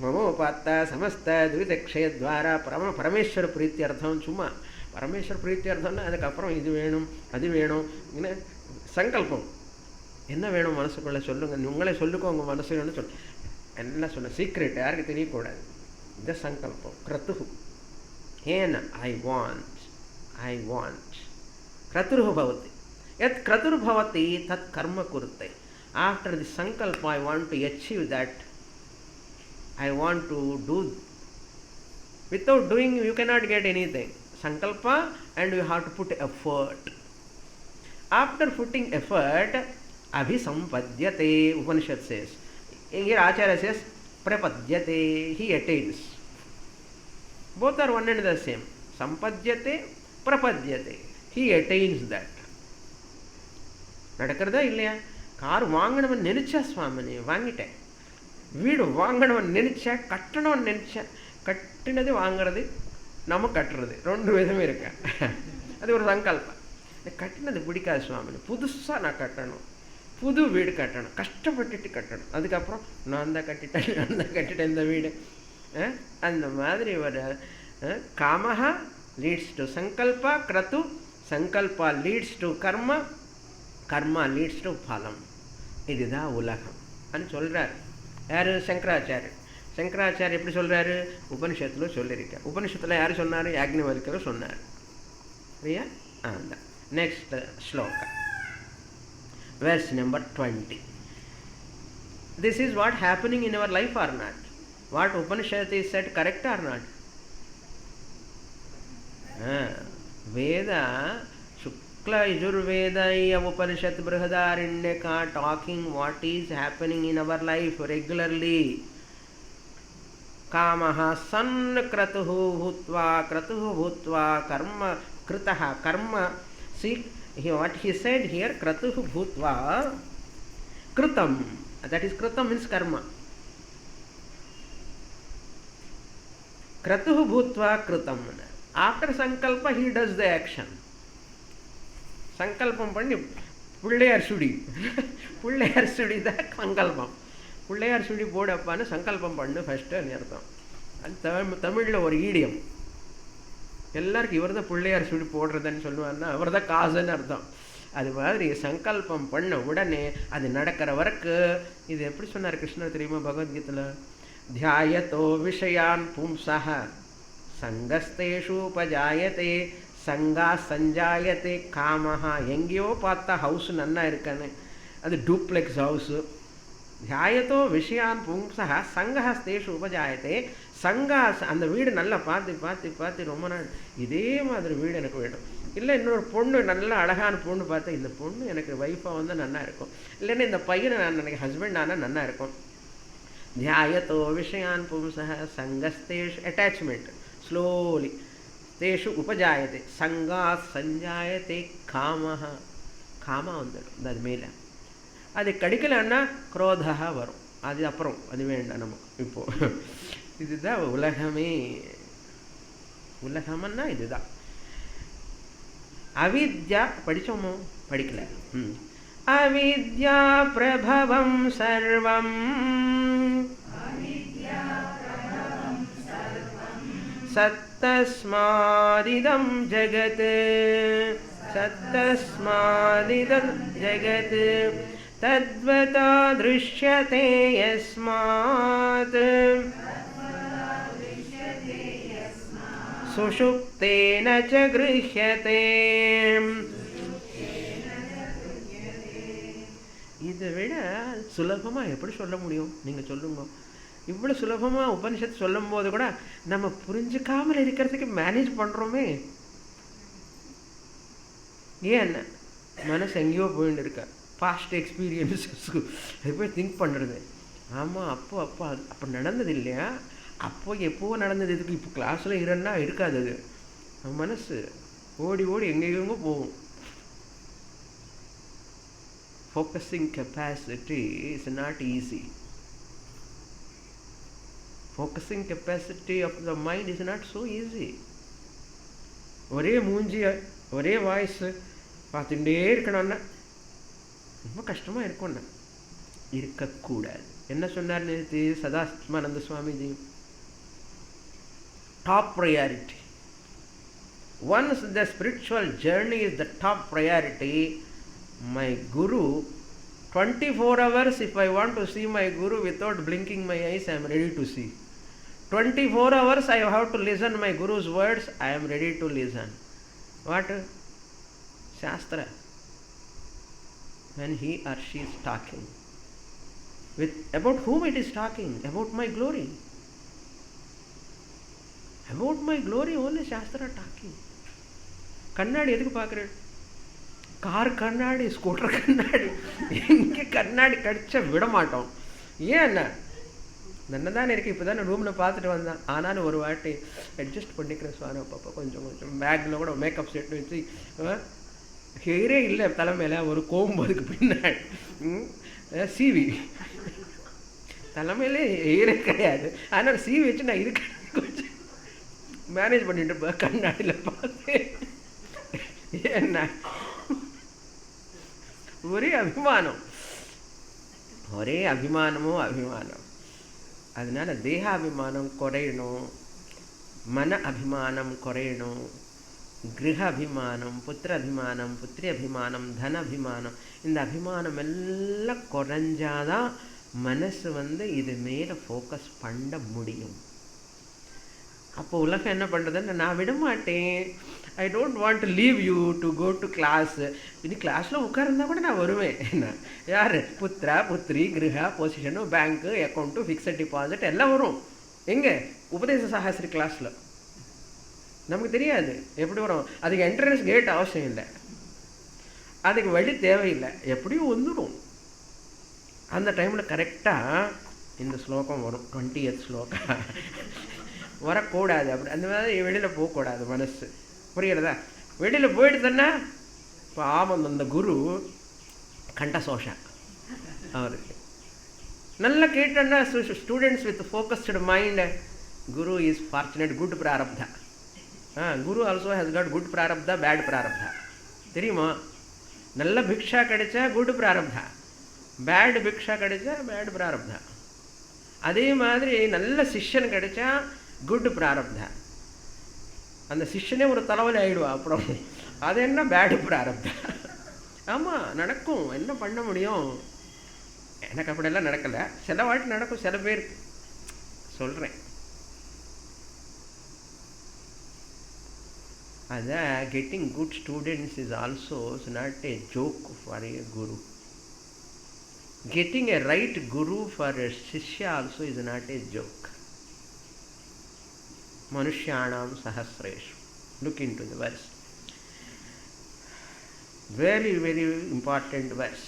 S1: மமோபாத்த சமஸ்த துவிதக்ஷயத்வாரா பரமேஸ்வர பிரீத்தியர்த்தம். சும்மா பரமேஸ்வர பிரீத்தியர்த்தம்னா அதுக்கப்புறம் இது வேணும் அது வேணும். சங்கல்பம் என்ன வேணும் மனசுக்குள்ளே சொல்லுங்கள், உங்களே சொல்லுக்கோங்க மனசுன்னு சொல். என்ன சொன்ன சீக்ரெட் யாருக்கு தெரியக்கூடாது. இந்த சங்கல்பம் கிரத்துஹு. ஏன் ஐ வாண்ட் கிரத்துருஹு பவதி. யத் கிரத்துர் பவதி தத் கர்ம குருத்தை. ஆஃப்டர் தி சங்கல்ப I want to achieve that. I want to do. Without doing you cannot get anything. Sankalpa, and you have to put effort. After putting effort, abhisampadyate, Upanishad says. Here Acharya says prapadyate, he attains. Both are one and the same. Sampadyate, prapadyate. he attains that. நடக்கிறதா இல்லையா? Car வாங்கணும்னு நினைச்சா சுவாமினி வாங்கிட்டேன், வீடு வாங்கணும்னு நினைச்சேன், கட்டணும்னு நினைச்சேன், கட்டினது வாங்கிறது நம்ம கட்டுறது 2 விதமே இருக்கு. அது ஒரு சங்கல்பம். கட்டினது பிடிக்காது சுவாமினி, புதுசாக நான் கட்டணும், புது வீடு கட்டணும், கஷ்டப்பட்டுட்டு கட்டணும், அதுக்கப்புறம் நான் தான் கட்டிட்டேன் இந்த வீடு. அந்த மாதிரி ஒரு காமஹா லீட்ஸ் டு சங்கல்பா, கிரது sankalpa leads to karma, karma leads to பலம். இதுதான் உலகம் அப்படின்னு சொல்கிறார். யார்? சங்கராச்சாரியர். சங்கராச்சாரியர் எப்படி சொல்கிறாரு? உபனிஷத்தில் சொல்லியிருக்கார். உபனிஷத்தில் யார் சொன்னார்? யாக்ஞவல்கர் சொன்னார். சரியா? அந்த next shloka, verse number 20. This is what happening in our life or not? What Upanishad is said correct or not? Veda Shukla Yajurveda Upanishad Brihadaranyaka talking what is happening in our life regularly. Kamaha san kratuhu bhutva karma kritaha karma. See what he said here, kratuhu bhutva kritam, that is kritam means karma. Kratuhu bhutva kritam, after sankalpa he does the action. Sankalpam panni pullayar sudi pullayar sudi da sankalpam, pullayar sudi bodappa sankalpam pannu first nu artham. அது தமிழில் ஒரு ஈடியம். எல்லாருக்கும் இவர் தான் பிள்ளையார் சுடி போடுறதுன்னு சொல்லுவாருன்னா அவர் தான் காசுன்னு அர்த்தம். அது மாதிரி சங்கல்பம் பண்ண உடனே அது நடக்கிற வரைக்கும், இது எப்படி சொன்னார் கிருஷ்ணர் தெரியுமா பகவத்கீதையில்? தியாயத்தோ விஷயான் பும்சஹ சங்கஸ்தேஷு உபஜாயத்தே சங்கா சஞ்சாயத்தே காமஹா. எங்கேயோ பார்த்தா ஹவுஸ் நன்னா இருக்கான்னு, அது டூப்ளெக்ஸ் ஹவுஸு. தியாயத்தோ விஷயான் பும்சஹ சங்கஹஸ்தேஷு உபஜாயத்தே சங்கா, அந்த வீடு நல்லா பார்த்து ரொம்ப நாள் இதே மாதிரி வீடு எனக்கு வேணும். இல்லை இன்னொரு பொண்ணு நல்லா அழகான பொண்ணு பார்த்தா இந்த பொண்ணு எனக்கு வைஃபாக வந்தால் நல்லா இருக்கும், இல்லைன்னா இந்த பையனை நான் எனக்கு ஹஸ்பண்ட் ஆனால் நல்லா இருக்கும். தியாயத்தோ விஷயான் பும்சஹ சங்கஸ்தேஷு அட்டாச்மெண்ட் ஸ்லோலி தேஷு உபஜாயத்தை சங்கா சஞ்சாயத்தை காமஹா. காமா வந்துடும் அது மேலே. அது கிடைக்கலன்னா குரோதா வரும், அது அப்புறம் அது வேண்டாம் நமக்கு. இப்போது இதுதான் உலகமே. உலகம்னா இதுதான். அவித்யா படித்தோமோ? படிக்கல. அவித்யா பிரபவம் சர்வம் சத்தஸ்மாதிதம் ஜகத், சத்தஸ்மாதிதம் ஜகத் தத்வதா திருஷ்யதே யஸ்மாத் சுஷுப்தேன ச கிருஹ்யதே. இதை விட சுலபமாக எப்படி சொல்ல முடியும்? நீங்கள் சொல்லுங்க. இவ்வளோ சுலபமாக உபனிஷத்து சொல்லும் போது கூட நம்ம புரிஞ்சுக்காமல் இருக்கிறதுக்கு மேனேஜ் பண்ணுறோமே. ஏன் மனசு எங்கேயோ போயின்னு இருக்க, பாஸ்ட் எக்ஸ்பீரியன்ஸஸ்க்கு அது போய் திங்க் பண்ணுறது. ஆமாம், அப்போ நடந்தது இல்லையா, அப்போ எப்போ நடந்தது, இதுக்கு இப்போ கிளாஸில் இருன்னா இருக்காது. அது மனசு ஓடி எங்கெங்கோ போகும். Focusing capacity is not easy. Focusing capacity of the mind is not so easy. ஒரே மூஞ்சிய ஒரே வாய்ஸு பார்த்துட்டே இருக்கணும்னா ரொம்ப கஷ்டமாக இருக்கும்னா இருக்கக்கூடாது. என்ன சொன்னார் நேற்று சதாசிவானந்த Swamiji? Top priority. Once the spiritual journey is the top priority, my Guru, 24 hours if I want to see my Guru without blinking my eyes, I am ready to see. 24 hours I have to listen my Guru's words, I am ready to listen. What? Shastra. When he or she is talking. About whom it is talking? About my glory. About my glory only Shastra talking. கண்ணாடி எதுக்கு பார்க்குறேன்? Car கண்ணாடி, scooter கண்ணாடி, எங்கே கண்ணாடி கடிச்சா விட மாட்டோம். ஏன் நல்லா தானே இருக்குது, இப்போ தானே ரூமில் பார்த்துட்டு வந்தான். ஆனாலும் ஒரு வாட்டி அட்ஜஸ்ட் பண்ணிக்கிறேன் சுவாமி அப்பப்போ கொஞ்சம் கொஞ்சம். பேக்கில் கூட மேக்கப் செட் வச்சு, ஹெயரே இல்லை தலைமையில், ஒரு கோம்பு அதுக்கு பின்னாடி சீவி, தலைமையிலே ஹெயரே கிடையாது, ஆனால் சீவி வச்சு நான் இதுக்கு கொஞ்சம் மேனேஜ் பண்ணிட்டு இருப்பேன். கண்ணாடியில் பார்த்து என்ன ஒரே அபிமானம், ஒரே அபிமானமும் அபிமானம். அதனால தேகாபிமானம் குறையணும், மன அபிமானம் குறையணும், கிரக அபிமானம், புத்திர அபிமானம், புத்திரி அபிமானம், தன அபிமானம், இந்த அபிமானம் எல்லாம் குறைஞ்சாதான் மனசு இது மேலே ஃபோக்கஸ் பண்ண முடியும். அப்போ உலகம் என்ன பண்ணுறதுன்னு, நான் விட மாட்டேன், I don't want to leave you to go to class. இனி கிளாஸில் உட்கார்ந்தா கூட நான் வருவேன். என்ன யார், புத்திரா புத்திரி, கிரக, பொசிஷனு, பேங்க்கு, அக்கௌண்ட்டு, ஃபிக்ஸட் டிபாசிட் எல்லாம் வரும். எங்கே? உபதேச சஹாஸ்ரி கிளாஸில். நமக்கு தெரியாது எப்படி வரும், அதுக்கு என்ட்ரன்ஸ் கேட் அவசியம் இல்லை, அதுக்கு வழி தேவையில்லை, எப்படியும் வந்துடும். அந்த டைமில் கரெக்டாக இந்த ஸ்லோகம் வரும், 20th ஸ்லோகம் வரக்கூடாது. அப்படி அந்த மாதிரி வெளியில் போகக்கூடாது மனசு, புரியுறதா? வெளியில் போயிடுதுன்னா பாவம் அந்த குரு கண்டசோஷம் அவருக்கு. நல்லா கேட்டோன்னா students with focused mind, guru is fortunate, good prarabdha. Guru also has got good prarabdha, bad prarabdha. தெரியுமா? நல்ல பிக்ஷா கிடைச்சா குட் பிராரப்தா, பேட் பிக்ஷா கிடைச்சா பேட் பிராரப்தா. அதே மாதிரி நல்ல சிஷ்யன் கிடைச்சா குட் பிராரப்தா. அந்த சிஷ்யனே ஒரு தலைவலி ஆகிடுவா அப்புறம், அது என்ன பேடு பிராரப்தா. ஆமாம் நடக்கும், என்ன பண்ண முடியும். எனக்கு அப்படியெல்லாம் நடக்கலை, சில வாட்டி நடக்கும், சில பேருக்கு சொல்கிறேன். அதான் getting good students is also not a joke for A Guru. Getting a right guru for a shishya also is not a joke. Manushyanam Sahasreshu. Look into the verse. Very, very important verse.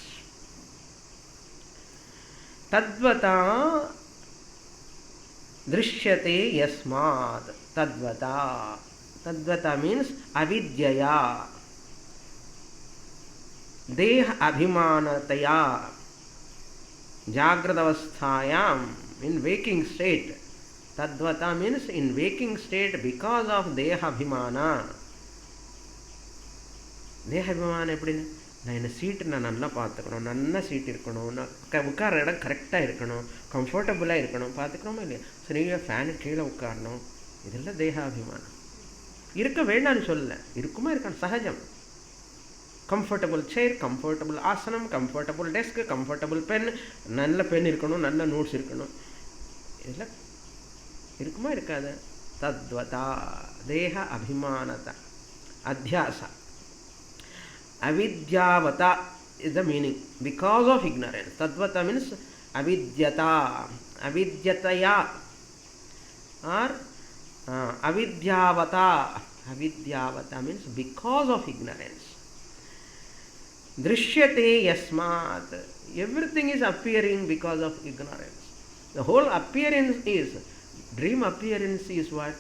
S1: Tadvata drishyate yasmad. Tadvata. Tadvata means avidyaya. Deha abhimanataya. Jagradavasthayam, in waking state. Tadvata means in waking state because of dehabhimana. Dehabhimana எப்படின்னு, நான் என்ன சீட்டு நான் நல்லா பார்த்துக்கணும், நல்ல seat இருக்கணும், நான் உட்கார இடம் கரெக்டாக இருக்கணும், கம்ஃபர்டபுளாக இருக்கணும், பார்த்துக்கணுமா இல்லையா? சரியாக ஃபேனு கீழே உட்காரணும், இதெல்லாம் தேகாபிமானம். இருக்க வேண்டாம்னு சொல்லலை, இருக்குமா இருக்கணும், சகஜம். கம்ஃபர்டபுள் சேர், கம்ஃபர்டபுள் ஆசனம், கம்ஃபர்டபுள் டெஸ்க், கம்ஃபர்டபுள் பென், நல்ல பென் இருக்கணும், நல்ல நோட்ஸ் இருக்கணும், இதெல்லாம் இருக்குமா இருக்காது? தத்வதா தேக அபிமானதா அத்தியாசா. அவித்யாவதா is the meaning, because of ignorance. Tadvata means avidyata, avidyataya or avidyavata. Avidyavata means because of ignorance. Drishyate yasmat, everything is appearing because of ignorance. The whole appearance is, dream appearance is what?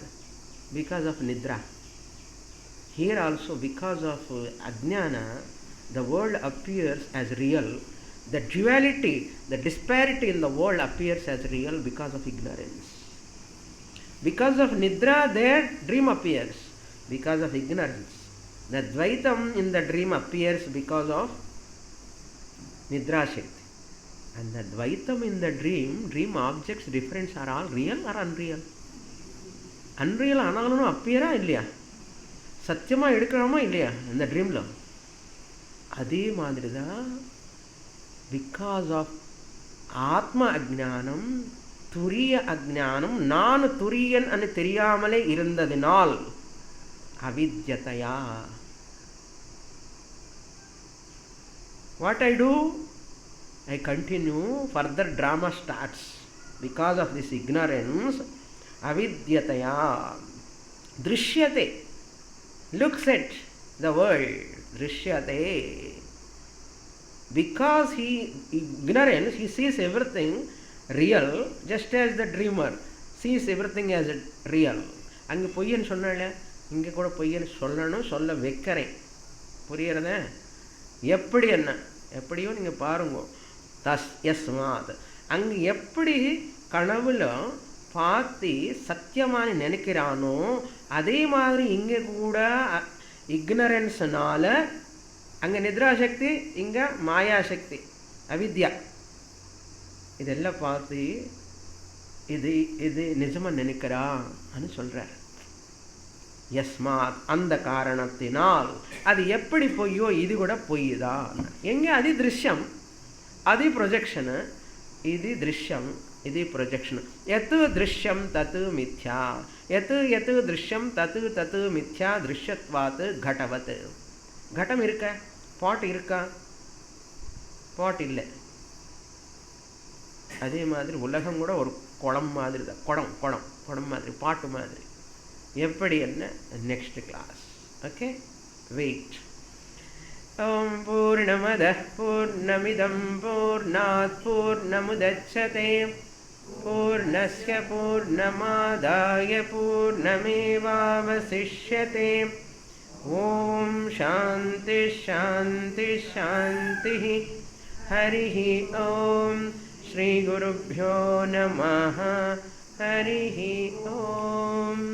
S1: Because of nidra. Here also because of ajnana, the world appears as real. The duality, the disparity in the world appears as real because of ignorance. Because of nidra, their dream appears. Because of ignorance, the dvaitam in the dream appears because of nidra shakti. And the dvaitam in the dream objects difference are all real or unreal? Unreal ஆனாலும் appear-ஆ இல்லையா? சத்தியமாக எடுக்கணுமா இல்லையா இந்த ட்ரீமில்? அதே மாதிரி தான் because of ஆத்ம அஜ்ஞானம், துரிய அஜ்ஞானம், நான் துரியன் అని தெரியாமலே இருந்ததினால் avidyataya. What I do? I continue, further drama starts. Because of this ignorance, avidyataya, drishyate, looks at the world, drishyate. Because he ignorance, he sees everything real just as the dreamer sees everything as real. அங்கே பொய்யன்னு சொன்னால இங்கே கூட பொய்யன்னு சொல்லணும், சொல்ல வைக்கிறேன். புரியுறத? எப்படி என்ன எப்படியோ நீங்கள் பாருங்க. தஸ்யஸ்மாத் அங்கே எப்படி கனவுல பார்த்து சத்தியமான நினைக்கிறானோ அதே மாதிரி இங்கே கூட இக்னரன்ஸ்னால அங்கே நித்ராசக்தி, இங்கே மாயாசக்தி அவித்யா, இதெல்லாம் பார்த்து இது இது நிஜமாக நினைக்கிறான்னு சொல்கிறார். யஸ்மாத் அந்த காரணத்தினால். அது எப்படி பொய்யோ இது கூட பொய் தான். எங்கே அது திருஷ்யம், அது ப்ரொஜெக்ஷனு, இது திருஷ்யம், இது ப்ரொஜெக்ஷன். எத்து திருஷ்யம் தத்து மித்யா, எத்து எத்து திருஷ்யம் தத்து தத்து மித்யா திருஷ்யத்வாத் கடவத். கடம் இருக்க, பாட் இருக்கா? பாட் இல்லை. அதே மாதிரி உலகம் கூட ஒரு குளம் மாதிரி தான். குடம் குடம் குடம் மாதிரி, பாட்டு மாதிரி. எப்படி என்ன நெக்ஸ்ட் கிளாஸ். Okay, wait. ஓம் பூர்ணமதః பூர்ணமிதம் பூர்ணாத் பூர்ணமுதச்யதே பூர்ணஸ்ய பூர்ணமாதாய பூர்ணமேவாவசிஷ்யதே. ஓம் சாந்தி சாந்தி சாந்தி. ஹரிः ஓம். ஸ்ரீ குருभ्यो நமः. ஹரிः ஓம்.